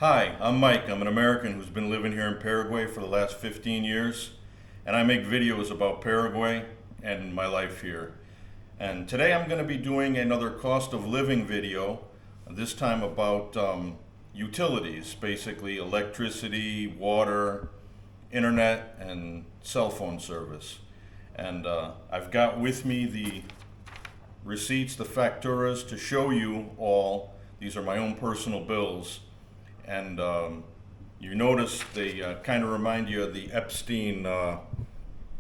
Hi, I'm Mike. I'm an American who's been living here in Paraguay for the last 15 years, and I make videos about Paraguay and my life here. And today I'm going to be doing another cost of living video, this time about utilities, basically electricity, water, internet, and cell phone service. And I've got with me the receipts, the facturas, to show you all. These are my own personal bills. And you notice they kind of remind you of the Epstein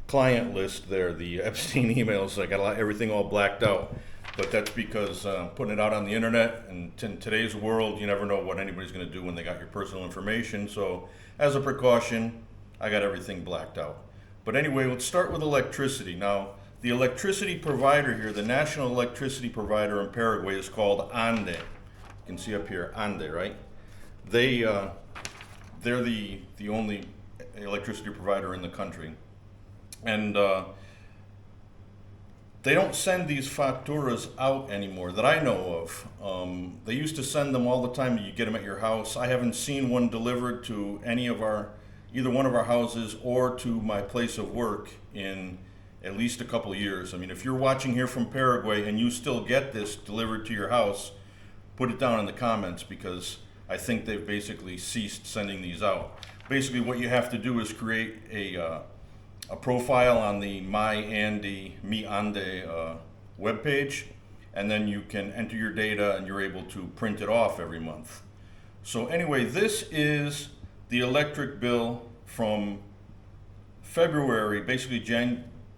client list there, the Epstein emails. I got everything all blacked out, but that's because putting it out on the internet, and in today's world, you never know what anybody's going to do when they got your personal information. So as a precaution, I got everything blacked out. But anyway, let's start with electricity. Now, the electricity provider here, the national electricity provider in Paraguay, is called ANDE. You can see up here, ANDE, right? They're the only electricity provider in the country, and they don't send these facturas out anymore that I know of. They used to send them all the time. You get them at your house. I haven't seen one delivered to either one of our houses or to my place of work in at least a couple of years. I mean, if you're watching here from Paraguay and you still get this delivered to your house, put it down in the comments, because I think they've basically ceased sending these out. Basically, what you have to do is create a profile on the Me ANDE webpage, and then you can enter your data and you're able to print it off every month. So anyway, this is the electric bill from February, basically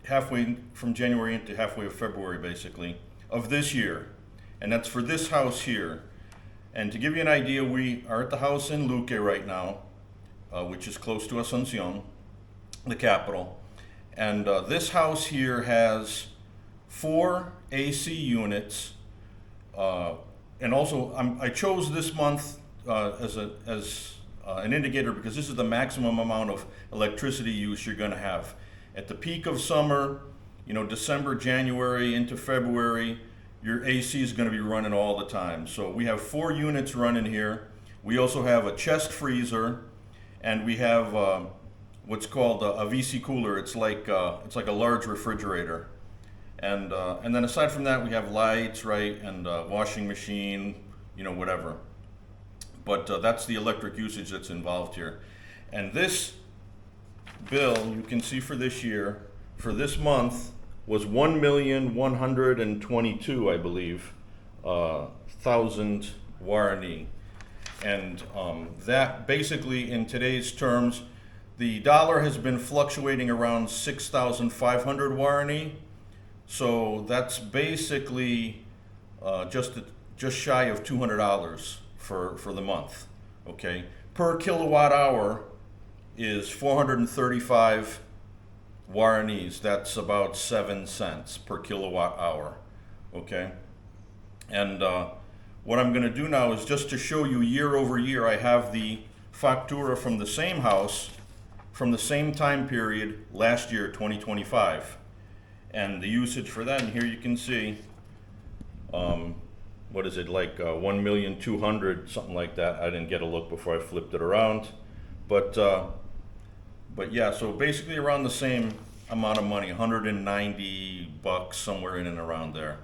halfway from January into halfway of February, basically, of this year. And that's for this house here. And to give you an idea, we are at the house in Luque right now, which is close to Asuncion, the capital. And this house here has 4 AC units. And also, I chose this month as an indicator because this is the maximum amount of electricity use you're going to have. At the peak of summer, December, January into February, your AC is going to be running all the time. So we have 4 units running here. We also have a chest freezer, and we have what's called a VC cooler. It's like a large refrigerator. And then aside from that, we have lights, right, and washing machine, whatever. But that's the electric usage that's involved here. And this bill, you can see for this year, for this month, was 1,122,000, I believe, thousand guarani. And that basically, in today's terms, the dollar has been fluctuating around 6,500 guarani. So that's basically just shy of $200 for the month. Okay, per kilowatt hour is 435 guaranis. That's about 7 cents per kilowatt hour. Okay, and what I'm going to do now is just to show you year over year. I have the factura from the same house from the same time period last year, 2025, and the usage for that. And here you can see, what is it, like 1,200,000, something like that. I didn't get a look before I flipped it around, but yeah, so basically around the same amount of money, $190, somewhere in and around there.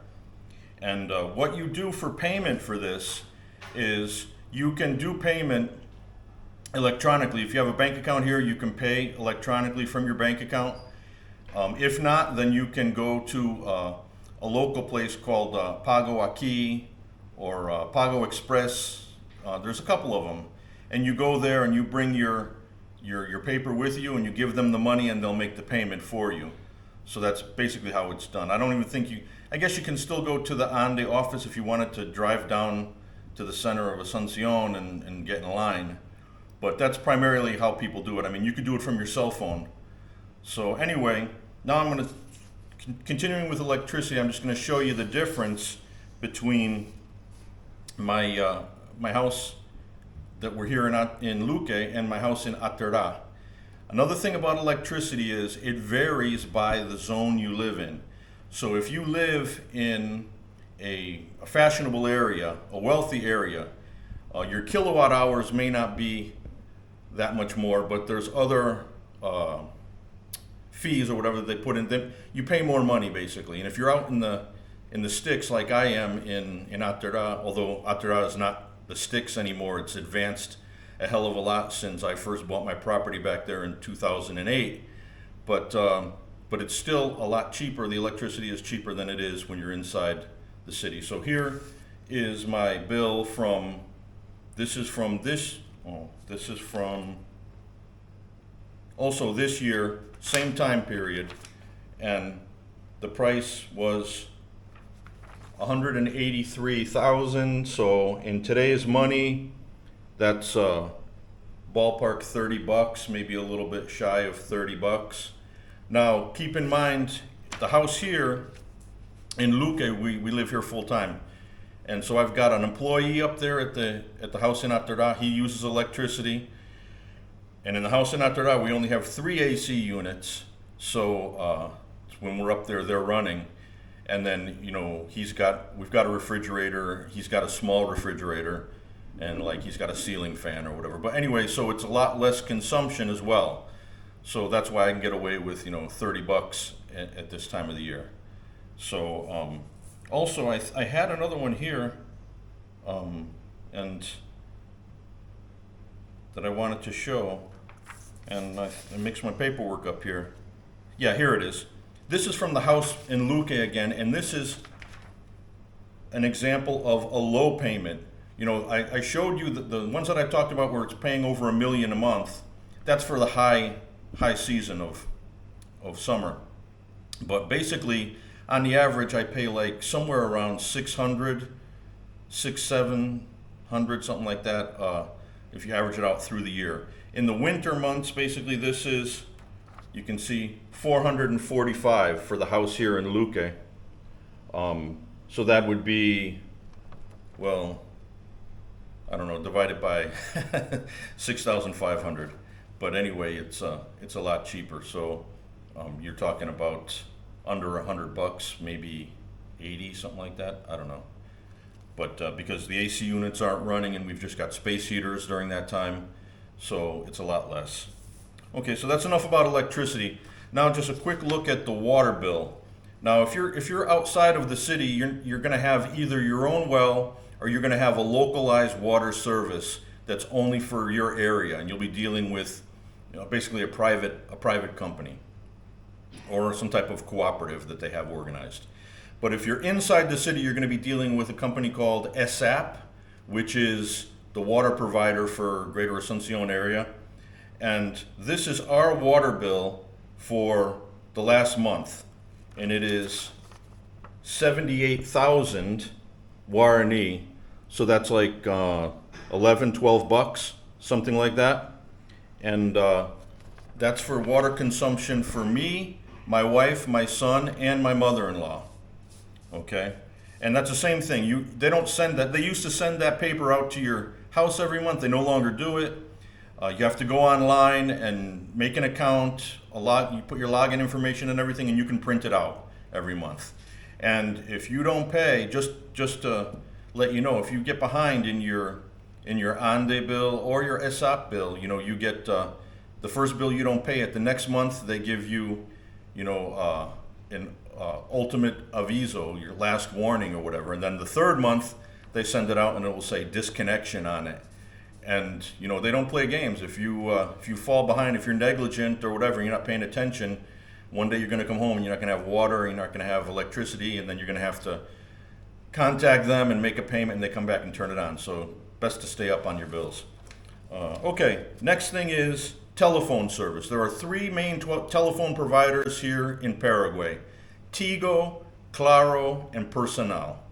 And what you do for payment for this is you can do payment electronically. If you have a bank account here, you can pay electronically from your bank account. If not, then you can go to a local place called Pago Aquí or Pago Express. There's a couple of them. And you go there and you bring your paper with you, and you give them the money, and they'll make the payment for you. So that's basically how it's done. I don't even think I guess you can still go to the ANDE office if you wanted to drive down to the center of Asuncion and get in line. But that's primarily how people do it. I mean, you could do it from your cell phone. So anyway, now I'm going to, continuing with electricity, I'm just going to show you the difference between my house that we're here in Luque and my house in Atyrra. Another thing about electricity is it varies by the zone you live in. So if you live in a fashionable area, a wealthy area, Your kilowatt hours may not be that much more, but there's other fees or whatever that they put in. Then you pay more money basically. And if you're out in the sticks like I am in Atyrra, although Atyrra is not the sticks anymore, it's advanced a hell of a lot since I first bought my property back there in 2008. But it's still a lot cheaper. The electricity is cheaper than it is when you're inside the city. So here is my bill from, also this year, same time period, and the price was 183,000. So in today's money, that's ballpark 30 bucks, maybe a little bit shy of 30 bucks. Now, keep in mind, the house here in Luque, we live here full time. And so I've got an employee up there at the house in Atyrra. He uses electricity. And in the house in Atyrra, we only have 3 AC units. So when we're up there, they're running. And then, you know, we've got a refrigerator. He's got a small refrigerator. And like he's got a ceiling fan or whatever. But anyway, so it's a lot less consumption as well. So that's why I can get away with, 30 bucks at this time of the year. So also I had another one here, and that I wanted to show, and I mixed my paperwork up here. Yeah, here it is. This is from the house in Luque again, and this is an example of a low payment. I showed you the ones that I talked about where it's paying over $1 million a month. That's for the high season of summer. But basically, on the average, I pay like somewhere around 700, something like that, if you average it out through the year. In the winter months, basically, this is, you can see, 445 for the house here in Luque. So that would be, well, I don't know, divided by 6,500. But anyway, it's a lot cheaper. So you're talking about under 100 bucks, maybe 80, something like that. I don't know. But because the AC units aren't running and we've just got space heaters during that time, so it's a lot less. Okay, so that's enough about electricity. Now just a quick look at the water bill. Now if you're outside of the city, you're going to have either your own well or you're going to have a localized water service that's only for your area, and you'll be dealing with basically a private company or some type of cooperative that they have organized. But if you're inside the city, you're going to be dealing with a company called ESSAP, which is the water provider for Greater Asuncion area. And this is our water bill for the last month, and it is 78,000 Guarani. So that's like 11, 12 bucks, something like that. And that's for water consumption for me, my wife, my son, and my mother-in-law. Okay? And that's the same thing. They don't send that. They used to send that paper out to your house every month. They no longer do it. You have to go online and make an account. You put your login information and everything, and you can print it out every month. And if you don't pay, just to let you know, if you get behind in your ANDE bill or your ESSAP bill, you get the first bill you don't pay it. The next month they give you, an ultimate aviso, your last warning or whatever. And then the third month they send it out and it will say disconnection on it. And they don't play games. If you fall behind, if you're negligent or whatever, you're not paying attention, one day you're going to come home and you're not going to have water, you're not going to have electricity, and then you're going to have to contact them and make a payment, and they come back and turn it on. So best to stay up on your bills. Okay, next thing is telephone service. There are 3 main telephone providers here in Paraguay: Tigo, Claro, and Personal.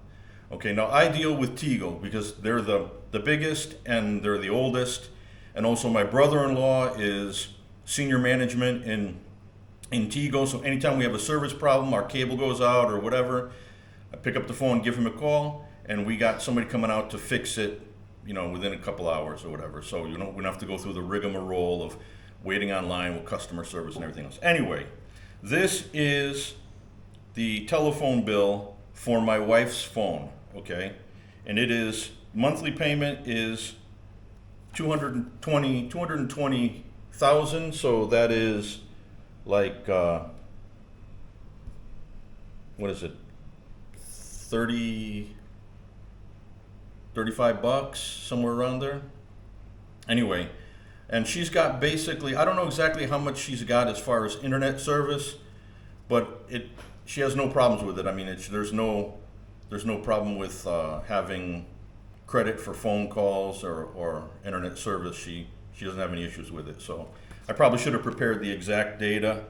Okay, now I deal with Tigo because they're the biggest and they're the oldest, and also my brother-in-law is senior management in Tigo, so anytime we have a service problem, our cable goes out or whatever, I pick up the phone, give him a call, and we got somebody coming out to fix it, within a couple hours or whatever. So we don't have to go through the rigmarole of waiting online with customer service and everything else. Anyway, this is the telephone bill for my wife's phone, okay? And it is monthly payment is 220,000. So that is like what is it? 35 bucks, somewhere around there. Anyway, and she's got basically, I don't know exactly how much she's got as far as internet service, but she has no problems with it. I mean, there's no problem with having credit for phone calls or internet service. She doesn't have any issues with it. So I probably should have prepared the exact data,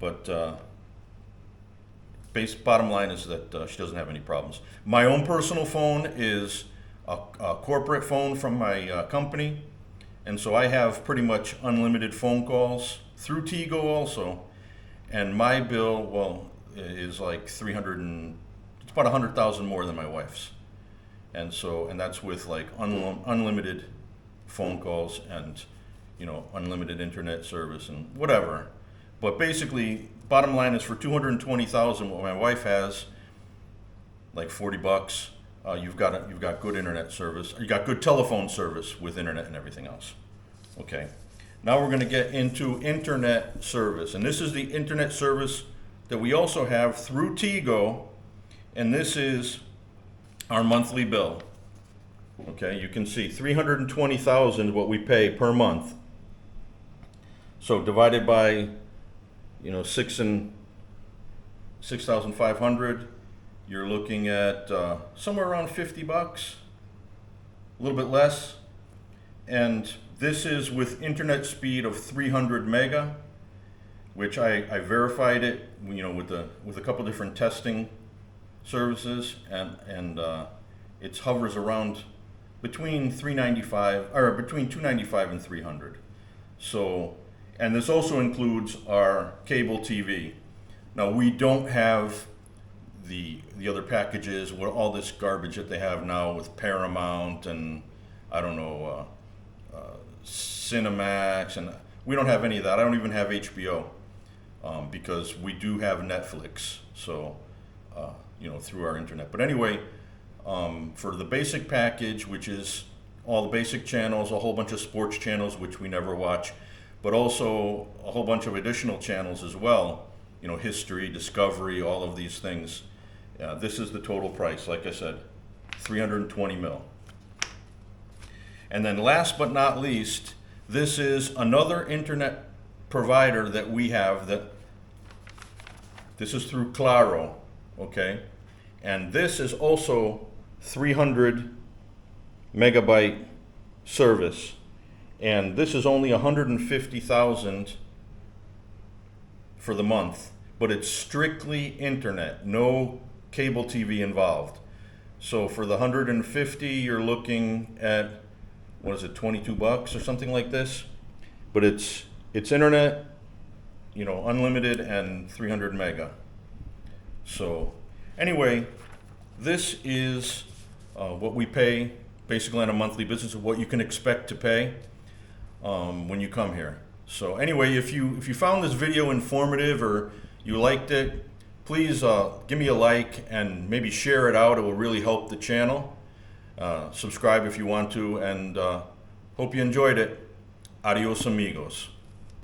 but bottom line is that she doesn't have any problems. My own personal phone is a corporate phone from my company, and so I have pretty much unlimited phone calls through Tigo also. And my bill, well, is like it's about 100,000 more than my wife's, and that's with like unlimited phone calls and unlimited internet service and whatever. But basically, bottom line is for 220,000, what my wife has, like 40 bucks. You've got good internet service. You got good telephone service with internet and everything else. Okay. Now we're going to get into internet service, and this is the internet service that we also have through Tigo, and this is our monthly bill. Okay, you can see 320,000 what we pay per month. So divided by 6,500, you're looking at somewhere around 50 bucks, a little bit less. And this is with internet speed of 300 mega, which I verified it, with a couple different testing services, and it hovers around between 295 and 300. So, and this also includes our cable TV. Now we don't have the other packages, all this garbage that they have now with Paramount and I don't know, Cinemax, and we don't have any of that. I don't even have HBO because we do have Netflix, so through our internet. But anyway, for the basic package, which is all the basic channels, a whole bunch of sports channels which we never watch, but also a whole bunch of additional channels as well, history, discovery, all of these things. This is the total price, like I said, 320 mil. And then last but not least, this is another internet provider that we have this is through Claro, okay? And this is also 300 megabyte service. And this is only 150,000 for the month, but it's strictly internet, no cable TV involved. So for the 150, you're looking at, what is it, 22 bucks or something like this? But it's internet, unlimited and 300 mega. So anyway, this is what we pay basically on a monthly basis, of what you can expect to pay when you come here. So anyway, if you found this video informative or you liked it, please give me a like and maybe share it out. It will really help the channel. Subscribe if you want to, and hope you enjoyed it. Adios, amigos.